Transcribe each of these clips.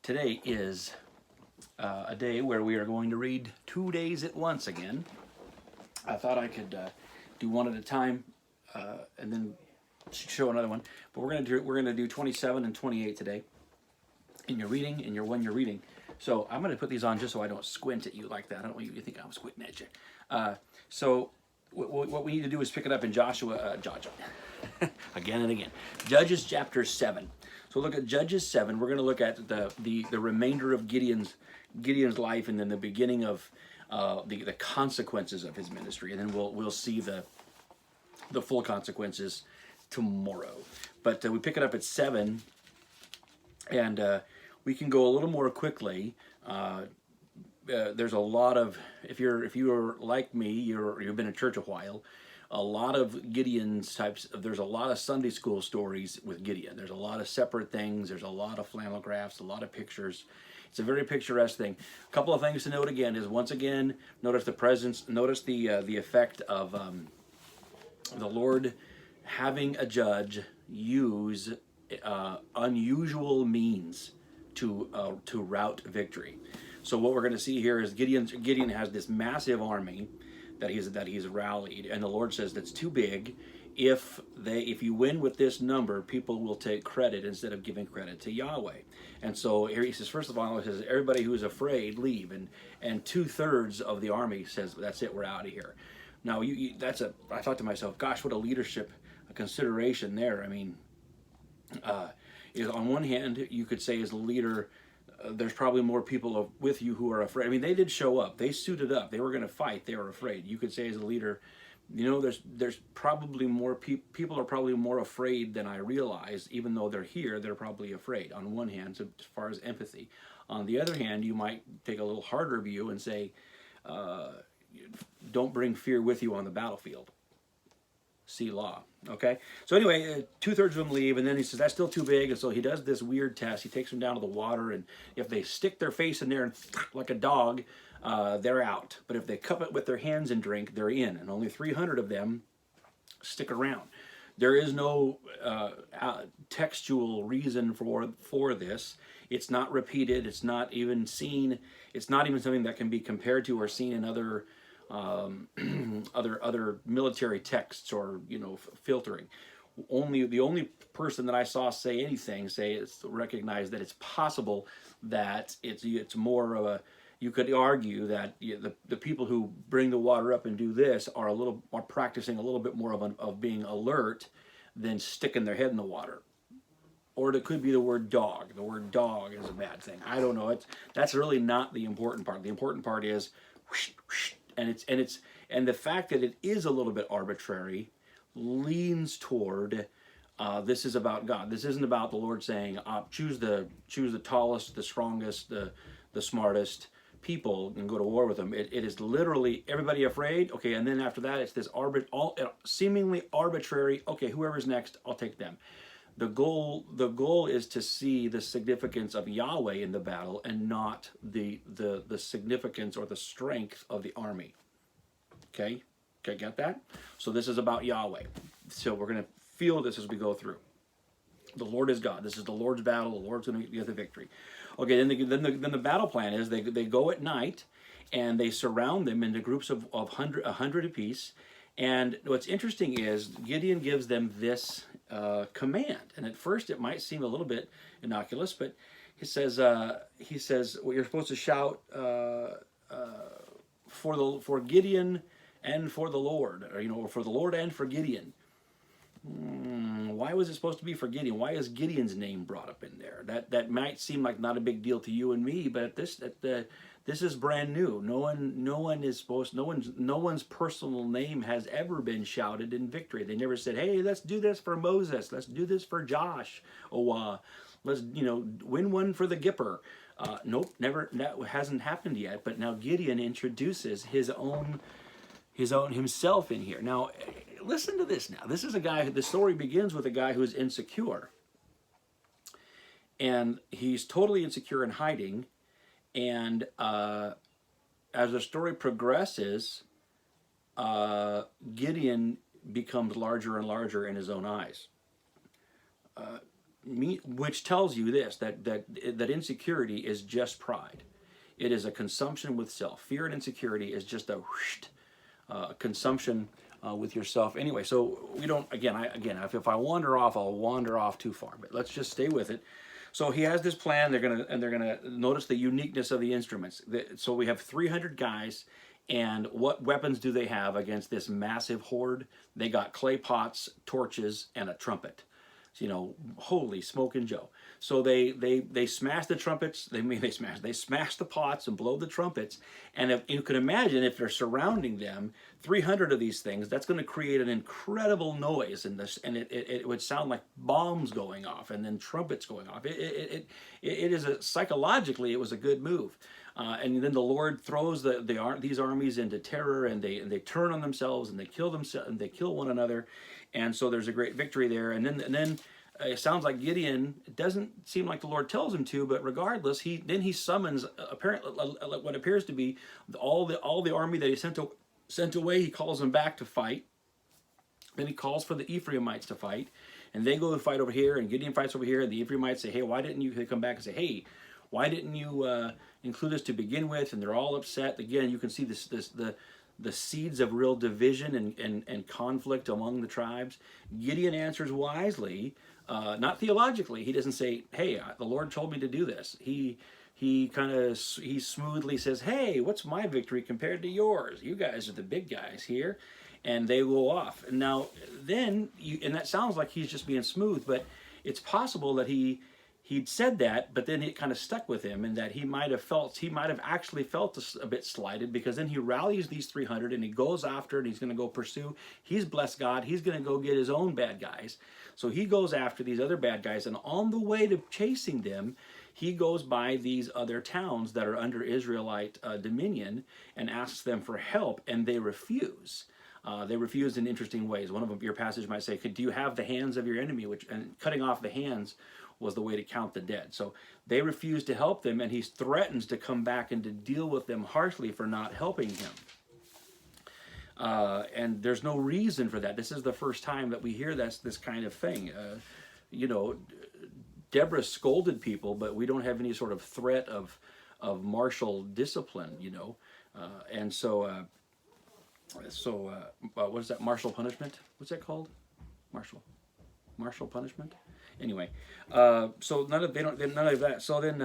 Today is a day where we are going to read 2 days at once again. I thought I could do one at a time and then show another one, but we're gonna do 27 and 28 today in your reading, when you're reading. So I'm gonna put these on just so I don't squint at you like that. I don't want you to think I'm squinting at you. So what we need to do is pick it up in Joshua, again and again. Judges chapter 7. So look at Judges 7. We're going to look at the remainder of Gideon's life, and then the beginning of the consequences of his ministry, and then we'll see the full consequences tomorrow. But we pick it up at 7, and we can go a little more quickly. There's a lot of, if you're like me, you've been in church a while, a lot of Gideon's types of, there's a lot of Sunday school stories with Gideon. There's a lot of separate things. There's a lot of flannel graphs, a lot of pictures. It's a very picturesque thing. A couple of things to note again is, once again, notice the presence, notice the effect of the Lord having a judge use unusual means to rout victory. So what we're going to see here is Gideon has this massive army that he's rallied, and the Lord says that's too big. If you win with this number, people will take credit instead of giving credit to Yahweh. And so here he says, first of all, he says, everybody who is afraid, leave. And 2/3 of the army says, that's it, we're out of here. Now I thought to myself, gosh, what a leadership consideration there. I mean, is on one hand, you could say as a leader, there's probably more people with you who are afraid. I mean, they did show up. They suited up. They were going to fight. They were afraid. You could say as a leader, there's probably more people are probably more afraid than I realize. Even though they're here, they're probably afraid. On one hand, so as far as empathy. On the other hand, you might take a little harder view and say, don't bring fear with you on the battlefield. See law. Okay, so anyway, 2/3 of them leave, and then he says that's still too big, and so he does this weird test. He takes them down to the water, and if they stick their face in there and like a dog, they're out. But if they cup it with their hands and drink, they're in, and only 300 of them stick around. There is no textual reason for this. It's not repeated. It's not even seen. It's not even something that can be compared to or seen in other other military texts or filtering. The only person that I saw say anything recognize that it's possible that it's more of a, you could argue that the people who bring the water up and do this are practicing a little bit more of being alert than sticking their head in the water. Or it could be the word dog. The word dog is a bad thing. I don't know. That's really not the important part. The important part is whoosh, whoosh, and the fact that it is a little bit arbitrary leans toward this is about God. This isn't about the Lord saying choose the tallest, the strongest, the smartest people and go to war with them. It is literally everybody afraid. Okay, and then after that it's this seemingly arbitrary. Okay, whoever's next, I'll take them. The goal is to see the significance of Yahweh in the battle and not the significance or the strength of the army. Okay, get that? So this is about Yahweh. So we're going to feel this as we go through. The Lord is God. This is the Lord's battle. The Lord's going to get the victory. Okay, then the battle plan is they go at night and they surround them into groups of 100 apiece. And what's interesting is Gideon gives them this command, and at first it might seem a little bit innocuous, but he says well, you're supposed to shout for Gideon and for the Lord, or for the Lord and for Gideon. Why was it supposed to be for Gideon? Why is Gideon's name brought up in there? That might seem like not a big deal to you and me, but this is brand new. No one's personal name has ever been shouted in victory. They never said, "Hey, let's do this for Moses. Let's do this for Josh. Let's win one for the Gipper." Nope, never. That hasn't happened yet. But now Gideon introduces himself in here. Now, listen to this. Now, this is a guy. The story begins with a guy who is insecure, and he's totally insecure and hiding. And as the story progresses, Gideon becomes larger and larger in his own eyes. which tells you this, that insecurity is just pride. It is a consumption with self. Fear and insecurity is just a consumption with yourself. Anyway, so we don't. Again, if I wander off, I'll wander off too far. But let's just stay with it. So he has this plan. They're gonna notice the uniqueness of the instruments. So we have 300 guys, and what weapons do they have against this massive horde? They got clay pots, torches, and a trumpet. Holy smoking Joe. So they smash the trumpets. They smash the pots and blow the trumpets. And if you can imagine, if they're surrounding them, 300 of these things, that's going to create an incredible noise, and it would sound like bombs going off and then trumpets going off. It is psychologically, it was a good move. And then the Lord throws these armies into terror, and they turn on themselves, and they kill themselves, and they kill one another, and so there's a great victory there. And then it sounds like Gideon. It doesn't seem like the Lord tells him to, but regardless, he summons apparently what appears to be all the army that he sent away. He calls them back to fight. Then he calls for the Ephraimites to fight, and they go and fight over here, and Gideon fights over here, and the Ephraimites say, "Hey, why didn't you?" They come back and say, "Hey, why didn't you include us to begin with?" And they're all upset. Again, you can see the seeds of real division and conflict among the tribes. Gideon answers wisely, not theologically. He doesn't say, "Hey, the Lord told me to do this." He smoothly says, "Hey, what's my victory compared to yours? You guys are the big guys here." And they go off. And now, and that sounds like he's just being smooth, but it's possible that he'd said that, but then it kind of stuck with him, and that he might have actually felt a bit slighted, because then he rallies these 300 and he goes after it. He's going to go pursue. He's blessed God. He's going to go get his own bad guys. So he goes after these other bad guys, and on the way to chasing them, he goes by these other towns that are under Israelite dominion and asks them for help, and they refuse. They refuse in interesting ways. One of your passage might say, "Do you have the hands of your enemy?" And cutting off the hands was the way to count the dead. So they refuse to help them, and he threatens to come back and to deal with them harshly for not helping him. And there's no reason for that. This is the first time that we hear this kind of thing. Deborah scolded people, but we don't have any sort of threat of martial discipline, and so what is that? Martial punishment? What's that called? Martial punishment? Anyway, so none of that. So then,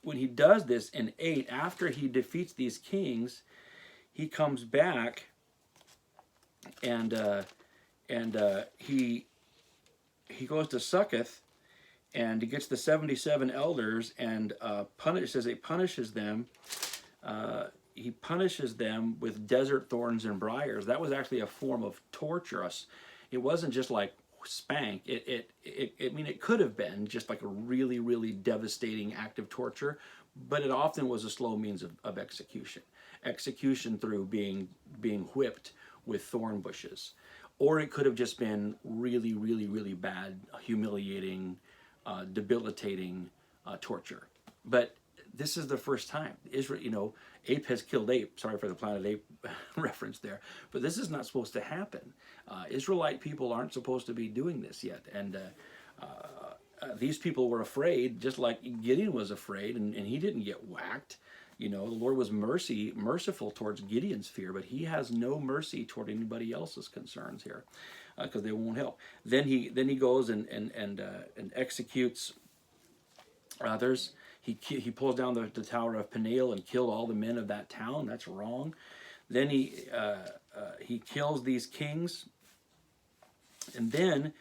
when he does this in 8, after he defeats these kings, he comes back and he goes to Succoth, and he gets the 77 elders and punishes them. He punishes them with desert thorns and briars. That was actually a form of torture. It wasn't just like spank. It could have been just like a really, really devastating act of torture, but it often was a slow means of execution. Execution through being whipped with thorn bushes. Or it could have just been really, really, really bad, humiliating, debilitating torture. But this is the first time. Israel, ape has killed ape. Sorry for the Planet Ape reference there. But this is not supposed to happen. Israelite people aren't supposed to be doing this yet. And these people were afraid, just like Gideon was afraid, and he didn't get whacked. The Lord was merciful towards Gideon's fear, but he has no mercy toward anybody else's concerns here, because they won't help. Then he goes and executes others. He pulls down the tower of Peniel and killed all the men of that town. That's wrong. Then he kills these kings, and then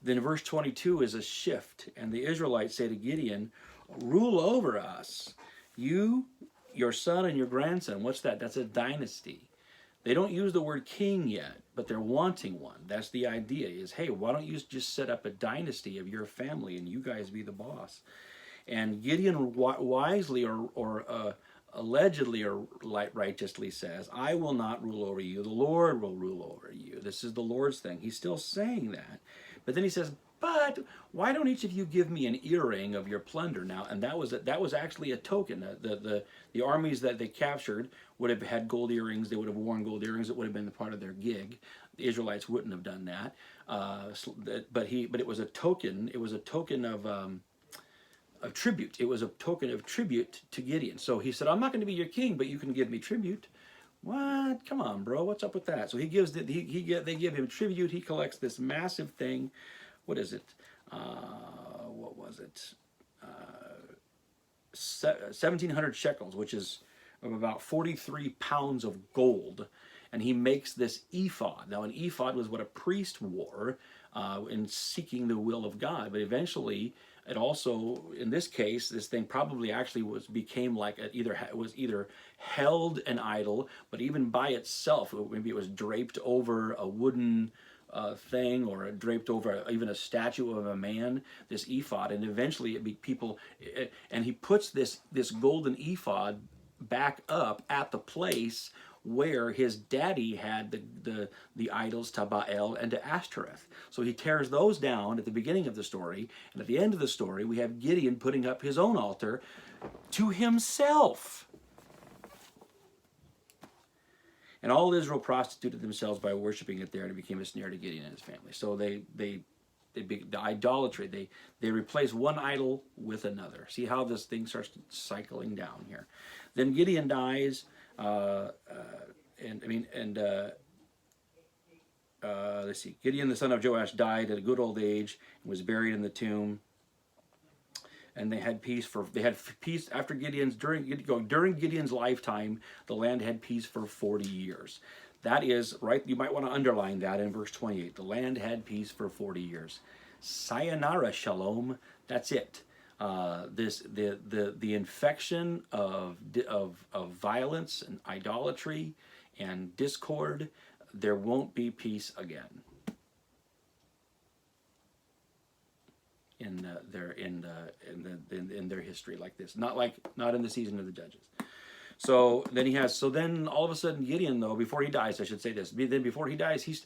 verse 22 is a shift, and the Israelites say to Gideon, "Rule over us, you, your son, and your grandson." What's that? That's a dynasty. They don't use the word king yet, but they're wanting one. That's the idea, is, hey, why don't you just set up a dynasty of your family and you guys be the boss? And Gideon wisely or allegedly or righteously says, "I will not rule over you. The Lord will rule over you." This is the Lord's thing. He's still saying that. But then he says, "But why don't each of you give me an earring of your plunder now?" And that was actually a token. The armies that they captured would have had gold earrings. They would have worn gold earrings. It would have been a part of their gig. The Israelites wouldn't have done that. but it was a token. It was a token of tribute. It was a token of tribute to Gideon. So he said, "I'm not going to be your king, but you can give me tribute." What? Come on, bro. What's up with that? So he gives the, they give him tribute. He collects this massive thing. What is it? What was it? 1,700 shekels, which is of about 43 pounds of gold. And he makes this ephod. Now, an ephod was what a priest wore in seeking the will of God. But eventually, it also, in this case, this thing probably actually became like it was either held an idol, but even by itself, maybe it was draped over a wooden thing, or draped over even a statue of a man, this ephod. And eventually and he puts this golden ephod back up at the place where his daddy had the idols to Baal and to Ashtoreth. So he tears those down at the beginning of the story, and at the end of the story we have Gideon putting up his own altar to himself. And all Israel prostituted themselves by worshiping it there, and it became a snare to Gideon and his family. So the idolatry, they replace one idol with another. See how this thing starts cycling down here. Then Gideon dies. Let's see. Gideon, the son of Joash, died at a good old age and was buried in the tomb. And they had peace after during Gideon's lifetime. The land had peace for 40 years. That is right. You might want to underline that in verse 28. The land had peace for 40 years. Sayonara, shalom. That's it. The infection of violence and idolatry and discord, there won't be peace again in their history like this. Not in the season of the Judges. So then all of a sudden Gideon, though, before he dies, I should say this. Then before he dies, he's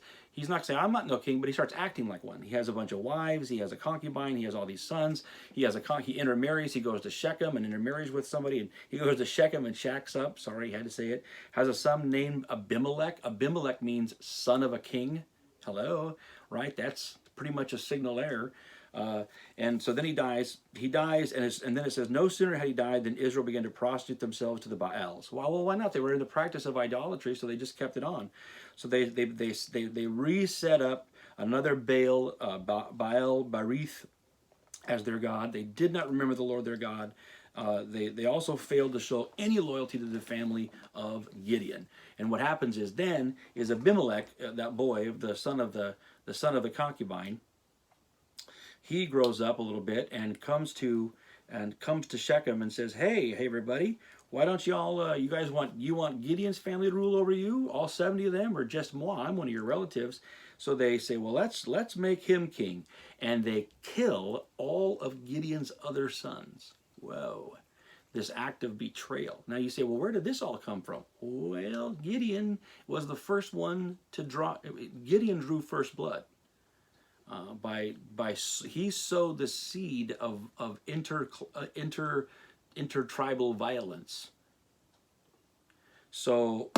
not saying, "I'm not no king," but he starts acting like one. He has a bunch of wives. He has a concubine. He has all these sons. He intermarries. He goes to Shechem and intermarries with somebody. And he goes to Shechem and shacks up. Sorry, I had to say it. Has a son named Abimelech. Abimelech means son of a king. Hello, right? That's pretty much a signal error. And so then he dies, and then it says, no sooner had he died than Israel began to prostitute themselves to the Baals. Well, why not? They were in the practice of idolatry, so they just kept it on. So they reset up another Baal, Baal Barith, as their god. They did not remember the Lord their God. They also failed to show any loyalty to the family of Gideon. And what happens is Abimelech, that boy, the son of the concubine, he grows up a little bit and comes to Shechem and says, "Hey, everybody, why don't you guys want Gideon's family to rule over you, all 70 of them, or just moi? I'm one of your relatives." So they say, "Well, let's make him king," and they kill all of Gideon's other sons. Whoa, this act of betrayal. Now you say, "Well, where did this all come from?" Well, Gideon was the first one to draw. Gideon drew first blood. He sowed the seed of intertribal violence. So,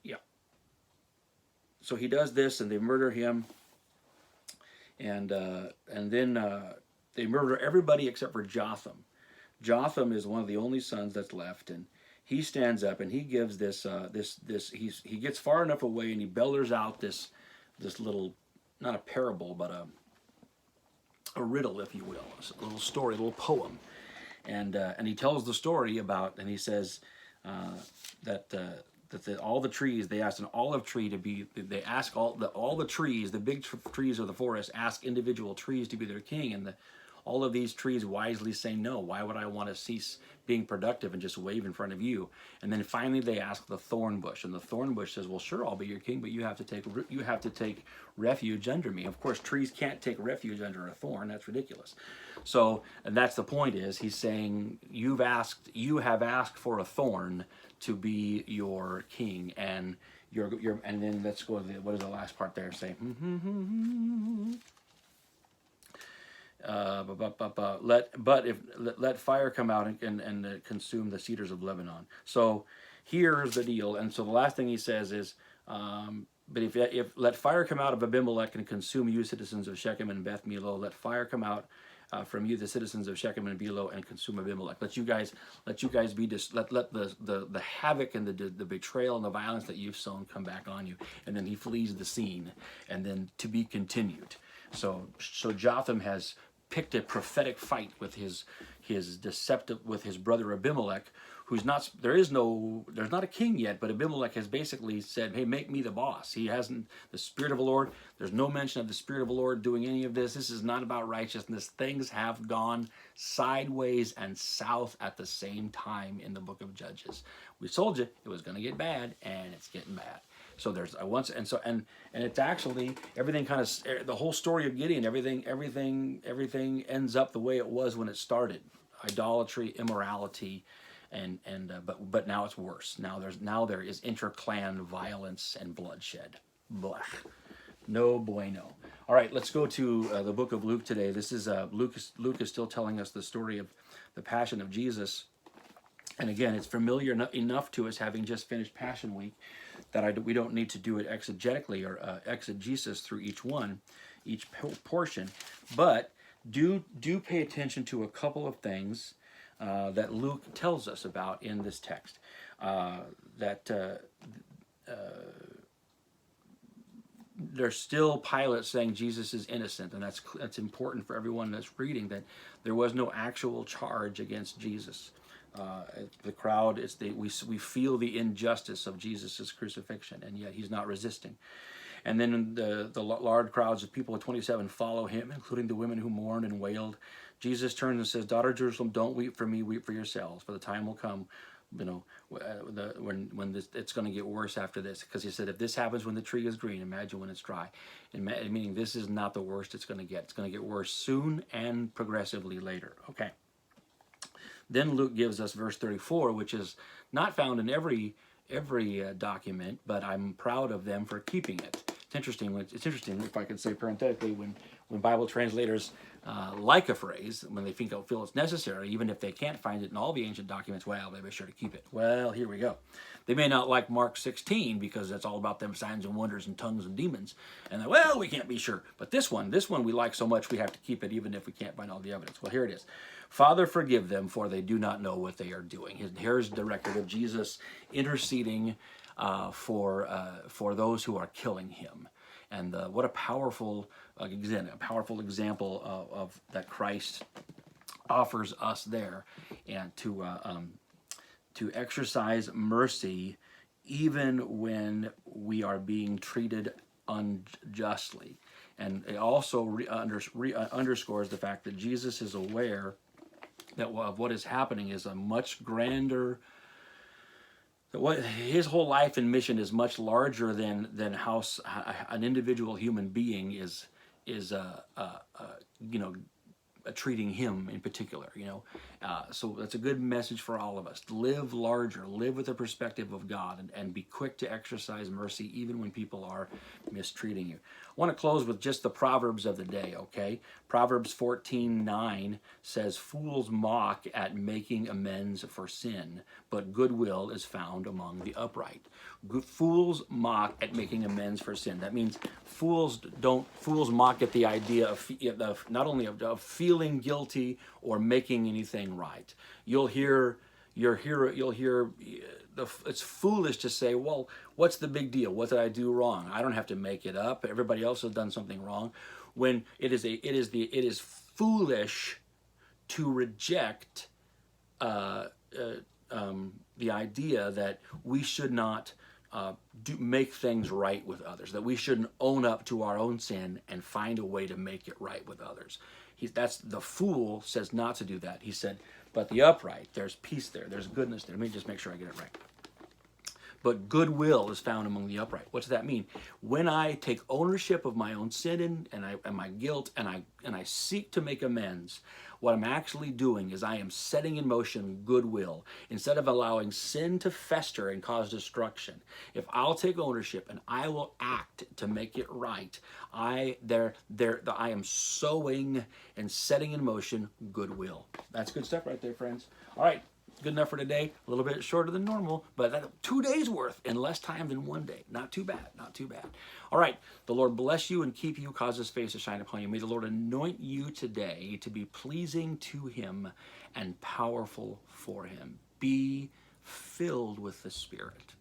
yeah. So he does this, and they murder him, and then they murder everybody except for Jotham. Jotham is one of the only sons that's left, and he stands up and he gives he gets far enough away and he bellers out this little, not a parable, but a riddle, if you will, a little story, a little poem, and he tells the story about, and he says that all the trees, they asked an olive tree to be, they ask all the trees, the big trees of the forest, ask individual trees to be their king, and all of these trees wisely say no. Why would I want to cease being productive and just wave in front of you? And then finally they ask the thorn bush, and the thorn bush says, "Well, sure, I'll be your king, but you have to take refuge under me." Of course, trees can't take refuge under a thorn. That's ridiculous. So, and that's the point. Is he's saying you have asked for a thorn to be your king, and and then let's go to what does the last part there say? Let fire come out and consume the cedars of Lebanon. So here's the deal. And so the last thing he says is, but if let fire come out of Abimelech and consume you, citizens of Shechem and Beth Millo. Let fire come out from you, the citizens of Shechem and Belo, and consume Abimelech. Let you guys be let the havoc and the betrayal and the violence that you've sown come back on you. And then he flees the scene, and then to be continued. So Jotham has picked a prophetic fight with his deceptive with his brother Abimelech, who's not there's not a king yet, but Abimelech has basically said, hey, make me the boss. He hasn't the Spirit of the Lord. There's no mention of the Spirit of the Lord doing any of this. This is not about righteousness. Things have gone sideways and south at the same time in the book of Judges. We told you it was going to get bad, and it's getting bad. So there's a once, and it's actually everything kind of the whole story of Gideon. Everything ends up the way it was when it started: idolatry, immorality, but now it's worse. Now there is interclan violence and bloodshed. Blah. No bueno. All right, let's go to the book of Luke today. This is Luke is still telling us the story of the Passion of Jesus. And again, it's familiar enough to us, having just finished Passion Week, that we don't need to do it exegetically or exegesis through each portion. But do pay attention to a couple of things that Luke tells us about in this text. There's still Pilate saying Jesus is innocent, and that's important for everyone that's reading, that there was no actual charge against Jesus. The crowd we feel the injustice of Jesus' crucifixion, and yet he's not resisting. And then the large crowds of people, 27, follow him, including the women who mourned and wailed. Jesus turns and says, "Daughter Jerusalem, don't weep for me, weep for yourselves. For the time will come, when it's going to get worse after this." Because he said, if this happens when the tree is green, imagine when it's dry. Meaning this is not the worst it's going to get. It's going to get worse soon and progressively later. Okay. Then Luke gives us verse 34, which is not found in every document, but I'm proud of them for keeping it. It's interesting, if I could say parenthetically, when Bible translators like a phrase, when they feel it's necessary, even if they can't find it in all the ancient documents, well, they be sure to keep it. Well, here we go. They may not like Mark 16 because that's all about them signs and wonders and tongues and demons. And then, well, we can't be sure. But this one we like so much we have to keep it even if we can't find all the evidence. Well, here it is. Father, forgive them, for they do not know what they are doing. Here's the record of Jesus interceding for those who are killing him. And what a powerful example of that Christ offers us there, and to exercise mercy even when we are being treated unjustly. And it also underscores the fact that Jesus is aware that what is happening is a much grander. What his whole life and mission is much larger than how an individual human being is treating him in particular. So that's a good message for all of us. Live larger, live with the perspective of God, and be quick to exercise mercy even when people are mistreating you. I want to close with just the Proverbs of the day, okay? Proverbs 14:9 says, "Fools mock at making amends for sin, but goodwill is found among the upright." Fools mock at making amends for sin. That means fools mock at the idea of not only of feeling guilty or making anything right. You'll hear it's foolish to say, well, what's the big deal? What did I do wrong? I don't have to make it up. Everybody else has done something wrong. When it is foolish to reject the idea that we should not make things right with others, that we shouldn't own up to our own sin and find a way to make it right with others. That's the fool says not to do that. He said, but the upright, there's peace there, there's goodness there. Let me just make sure I get it right. But goodwill is found among the upright. What does that mean? When I take ownership of my own sin and my guilt, and I seek to make amends, what I'm actually doing is I am setting in motion goodwill. Instead of allowing sin to fester and cause destruction, if I'll take ownership and I will act to make it right, I am sowing and setting in motion goodwill. That's good stuff right there, friends. All right. Good enough for today. A little bit shorter than normal, but 2 days worth in less time than 1 day. Not too bad. Not too bad. All right. The Lord bless you and keep you, cause his face to shine upon you. May the Lord anoint you today to be pleasing to him and powerful for him. Be filled with the Spirit.